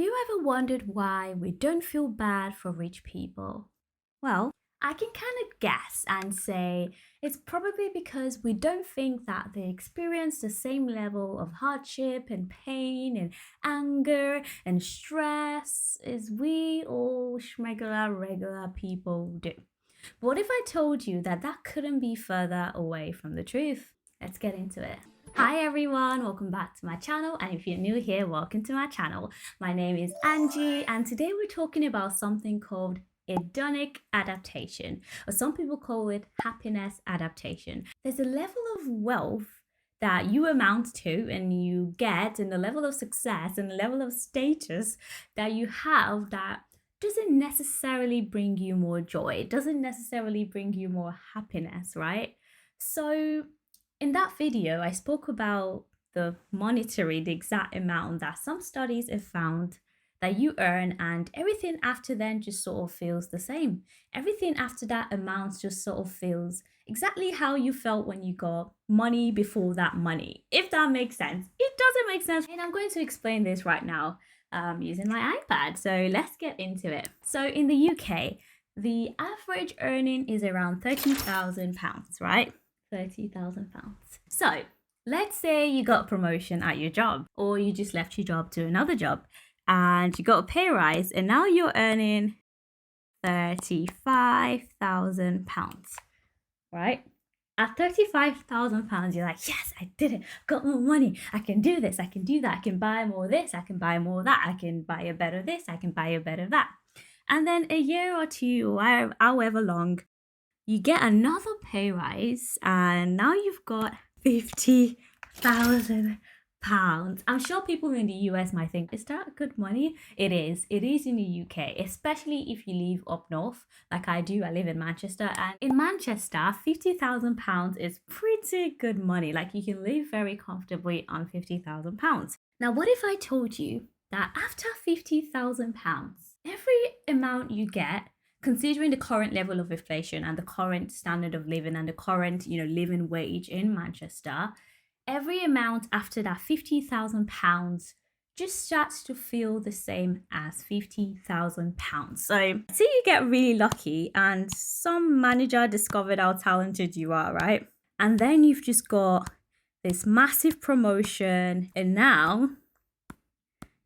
you ever wondered why we don't feel bad for rich people? Well, I can kind of guess and say it's probably because we don't think that they experience the same level of hardship and pain and anger and stress as we all schmegular regular people do. But what if I told you that that couldn't be further away from the truth? Let's get into it. Hi everyone, welcome back to my channel, and if you're new here, welcome to my channel. My name is Anjy, and today we're talking about something called Hedonic Adaptation, or some people call it happiness adaptation. There's a level of wealth that you amount to and you get, and the level of success and the level of status that you have that doesn't necessarily bring you more joy. It doesn't necessarily bring you more happiness, right? So in that video, I spoke about the exact amount that some studies have found that you earn, and everything after then just sort of feels the same. Everything after that amount just sort of feels exactly how you felt when you got money before that money, if that makes sense. It doesn't make sense, and I'm going to explain this right now using my iPad. So let's get into it. So in the UK, the average earning is around £30,000, right? £30,000. So let's say you got a promotion at your job, or you just left your job to another job and you got a pay rise, and now you're earning £35,000, right? At £35,000, you're like, yes, I did it. Got more money. I can do this. I can do that. I can buy more of this. I can buy more of that. I can buy a better this. I can buy a better that. And then a year or two, or however long, you get another pay rise, and now you've got £50,000. I'm sure people in the US might think, is that good money? It is. It is in the UK, especially if you live up north, like I do. I live in Manchester, and in Manchester, £50,000 is pretty good money. Like, you can live very comfortably on £50,000. Now, what if I told you that after £50,000, every amount you get, considering the current level of inflation and the current standard of living and the current, living wage in Manchester, every amount after that £50,000 just starts to feel the same as £50,000. So say you get really lucky and some manager discovered how talented you are, right? And then you've just got this massive promotion, and now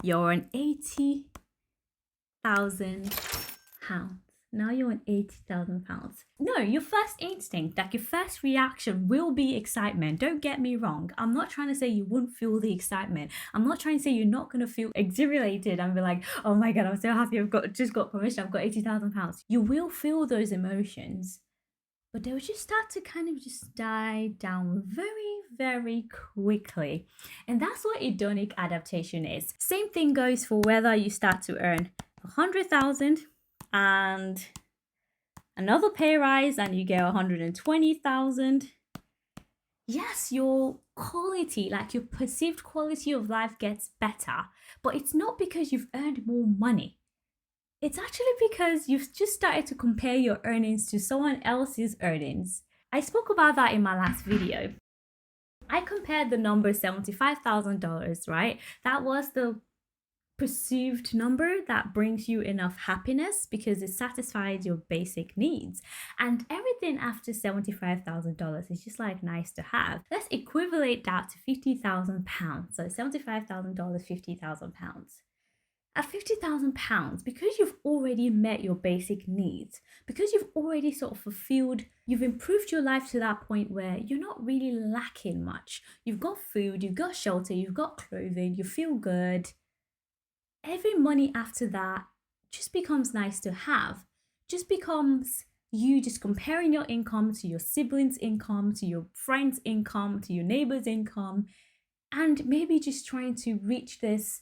you're on £80,000. Now you're on £80,000. No, your first instinct, like your first reaction will be excitement. Don't get me wrong. I'm not trying to say you wouldn't feel the excitement. I'm not trying to say you're not going to feel exhilarated and be like, oh my God, I'm so happy just got promotion. I've got £80,000. You will feel those emotions, but they'll just start to kind of just die down very, very quickly. And that's what hedonic adaptation is. Same thing goes for whether you start to earn 100,000 and another pay rise and you get 120,000. Yes, your quality, like your perceived quality of life, gets better, but it's not because you've earned more money. It's actually because you've just started to compare your earnings to someone else's earnings. I spoke about that in my last video. I compared the number $75,000, right? That was the perceived number that brings you enough happiness because it satisfies your basic needs, and everything after $75,000 is just like nice to have. Let's equivalent that to £50,000. So $75,000, £50,000. At £50,000, because you've already met your basic needs, because you've already sort of fulfilled, you've improved your life to that point where you're not really lacking much. You've got food, you've got shelter, you've got clothing, you feel good. Every money after that just becomes nice to have, just becomes you just comparing your income to your siblings' income, to your friends' income, to your neighbor's income, and maybe just trying to reach this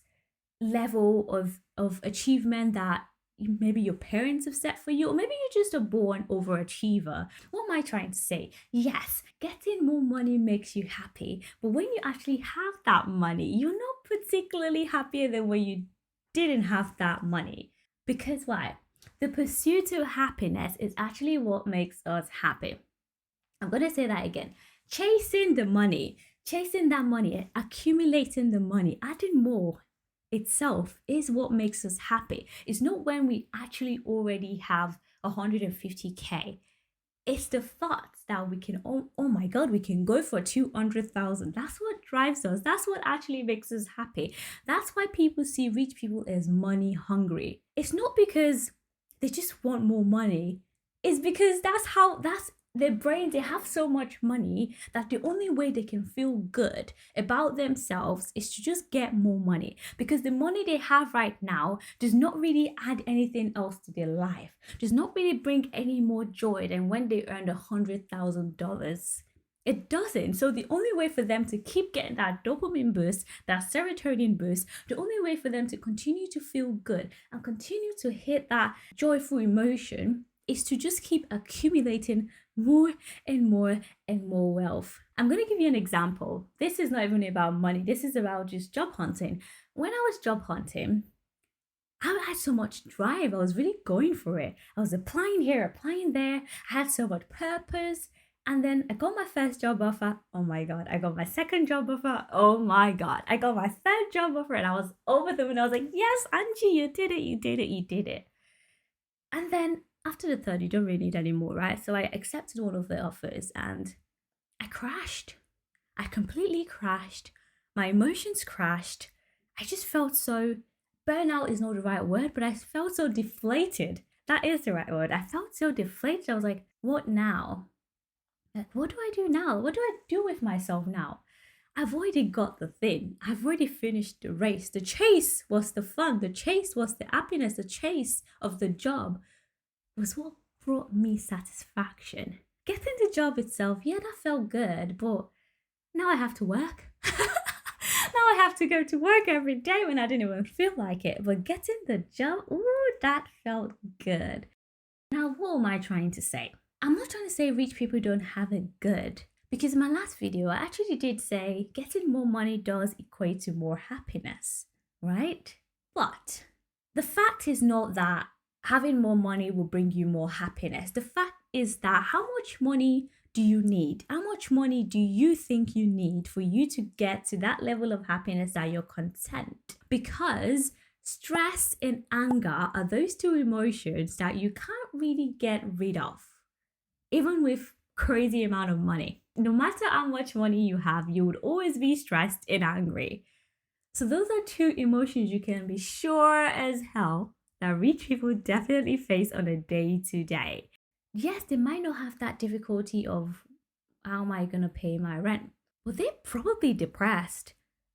level of achievement that maybe your parents have set for you, or maybe you're just a born overachiever. What am I trying to say? Yes, getting more money makes you happy, but when you actually have that money, you're not particularly happier than when you didn't have that money. Because why? The pursuit of happiness is actually what makes us happy. I'm going to say that again. Chasing that money, accumulating the money, adding more itself is what makes us happy. It's not when we actually already have 150K. It's the thoughts that we can, oh my God, we can go for 200,000. That's what drives us. That's what actually makes us happy. That's why people see rich people as money hungry. It's not because they just want more money. It's because that's their brain. They have so much money that the only way they can feel good about themselves is to just get more money, because the money they have right now does not really add anything else to their life, does not really bring any more joy than when they earned $100,000. It doesn't. So the only way for them to keep getting that dopamine boost, that serotonin boost, the only way for them to continue to feel good and continue to hit that joyful emotion is to just keep accumulating more and more and more wealth. I'm going to give you an example. This is not even about money. This is about just job hunting. When I was job hunting, I had so much drive. I was really going for it. I was applying here, applying there. I had so much purpose. And then I got my first job offer. Oh my God. I got my second job offer. Oh my God. I got my third job offer and I was over the moon. I was like, yes, Anjy, you did it. You did it. You did it. And then after the third, you don't really need any more, right? So I accepted all of the offers and I crashed. I completely crashed. My emotions crashed. I just felt so, burnout is not the right word, but I felt so deflated. That is the right word. I felt so deflated. I was like, what now? Like, what do I do now? What do I do with myself now? I've already got the thing. I've already finished the race. The chase was the fun. The chase was the happiness. The chase of the job was what brought me satisfaction. Getting the job itself, yeah, that felt good, but now I have to work. Now I have to go to work every day when I didn't even feel like it. But getting the job, ooh, that felt good. Now, what am I trying to say? I'm not trying to say rich people don't have it good, because in my last video, I actually did say getting more money does equate to more happiness, right? But the fact is not that having more money will bring you more happiness. The fact is that how much money do you need? How much money do you think you need for you to get to that level of happiness that you're content? Because stress and anger are those two emotions that you can't really get rid of, even with crazy amount of money. No matter how much money you have, you would always be stressed and angry. So those are two emotions you can be sure as hell that rich people definitely face on a day-to-day. Yes, they might not have that difficulty of how am I going to pay my rent, but they're probably depressed.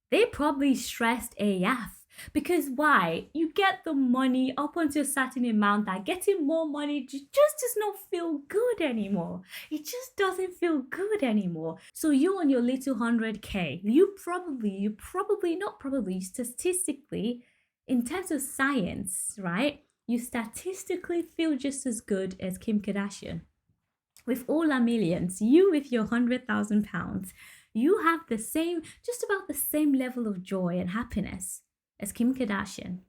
They're probably stressed AF. Because why? You get the money up until a certain amount that getting more money just does not feel good anymore. It just doesn't feel good anymore. So you on your little 100K, you probably, not probably, statistically, in terms of science, right? You statistically feel just as good as Kim Kardashian. With all our millions, you with your £100,000, you have the same, just about the same level of joy and happiness as Kim Kardashian.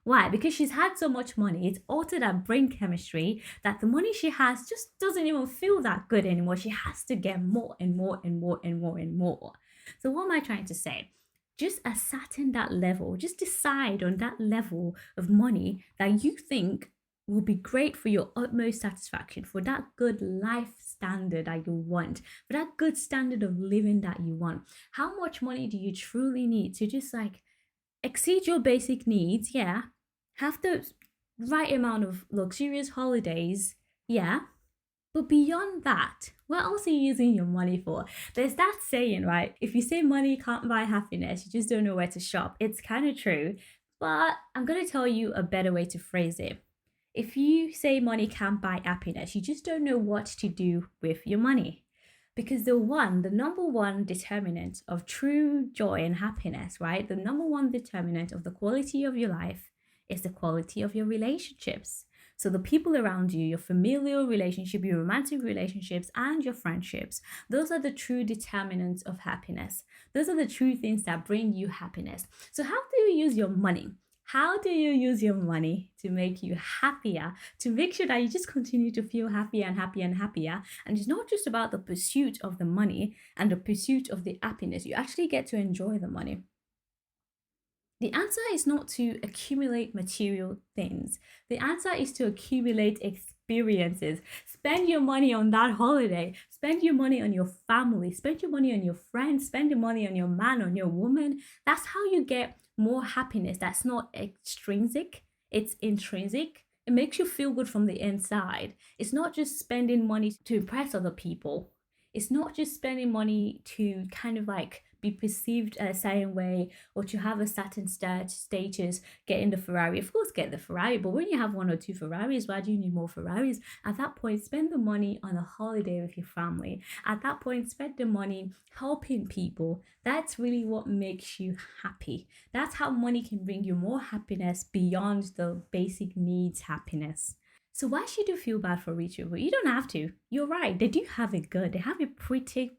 Why? Because she's had so much money, it's altered her brain chemistry that the money she has just doesn't even feel that good anymore. She has to get more and more and more and more and more. So what am I trying to say? Just ascertain that level. Just decide on that level of money that you think will be great for your utmost satisfaction, for that good life standard that you want, for that good standard of living that you want. How much money do you truly need to just like exceed your basic needs? Yeah. Have the right amount of luxurious holidays. Yeah. But beyond that, what else are you using your money for? There's that saying, right? If you say money can't buy happiness, you just don't know where to shop. It's kind of true, but I'm going to tell you a better way to phrase it. If you say money can't buy happiness, you just don't know what to do with your money. Because the number one determinant of true joy and happiness, right? The number one determinant of the quality of your life is the quality of your relationships. So the people around you, your familial relationship, your romantic relationships, and your friendships, those are the true determinants of happiness. Those are the true things that bring you happiness. So how do you use your money? How do you use your money to make you happier, to make sure that you just continue to feel happier and happier and happier? And it's not just about the pursuit of the money and the pursuit of the happiness. You actually get to enjoy the money. The answer is not to accumulate material things. The answer is to accumulate experiences. Spend your money on that holiday. Spend your money on your family. Spend your money on your friends. Spend your money on your man, on your woman. That's how you get more happiness. That's not extrinsic, it's intrinsic. It makes you feel good from the inside. It's not just spending money to impress other people. It's not just spending money to kind of like be perceived a certain way or to have a certain status, getting the Ferrari. Of course, get the Ferrari, but when you have one or two Ferraris, why do you need more Ferraris? At that point, spend the money on a holiday with your family. At that point, spend the money helping people. That's really what makes you happy. That's how money can bring you more happiness beyond the basic needs happiness. So why should you feel bad for rich people? You don't have to. You're right. They do have it good. They have it pretty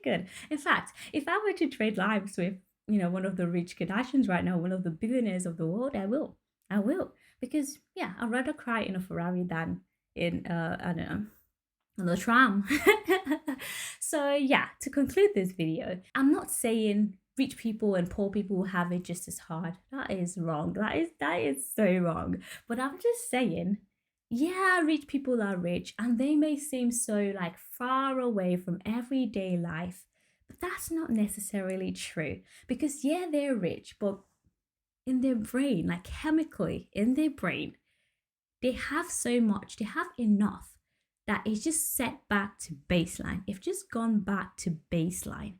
good. In fact, if I were to trade lives with, one of the rich Kardashians right now, one of the billionaires of the world, I will. I will. Because, yeah, I'd rather cry in a Ferrari than in, I don't know, on the tram. So, yeah, to conclude this video, I'm not saying rich people and poor people have it just as hard. That is wrong. That is so wrong. But I'm just saying, yeah, rich people are rich and they may seem so like far away from everyday life, but that's not necessarily true. Because yeah, they're rich, but in their brain, like chemically in their brain, they have so much, they have enough that it's just set back to baseline. It's just gone back to baseline.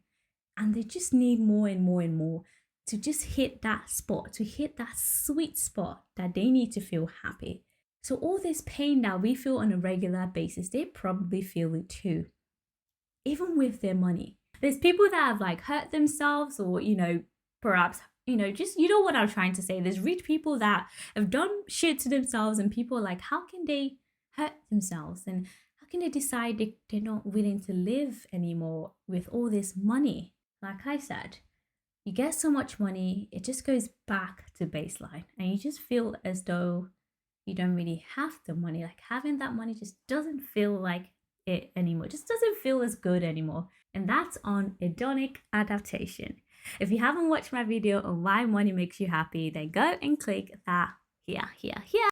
And they just need more and more and more to just hit that spot, to hit that sweet spot that they need to feel happy. So all this pain that we feel on a regular basis, they probably feel it too, even with their money. There's people that have like hurt themselves or, perhaps, just, what I'm trying to say. There's rich people that have done shit to themselves and people are like, how can they hurt themselves? And how can they decide they're not willing to live anymore with all this money? Like I said, you get so much money, it just goes back to baseline and you just feel as though you don't really have the money. Like having that money just doesn't feel like it anymore. It just doesn't feel as good anymore. And that's on Hedonic Adaptation. If you haven't watched my video on why money makes you happy, then go and click that here.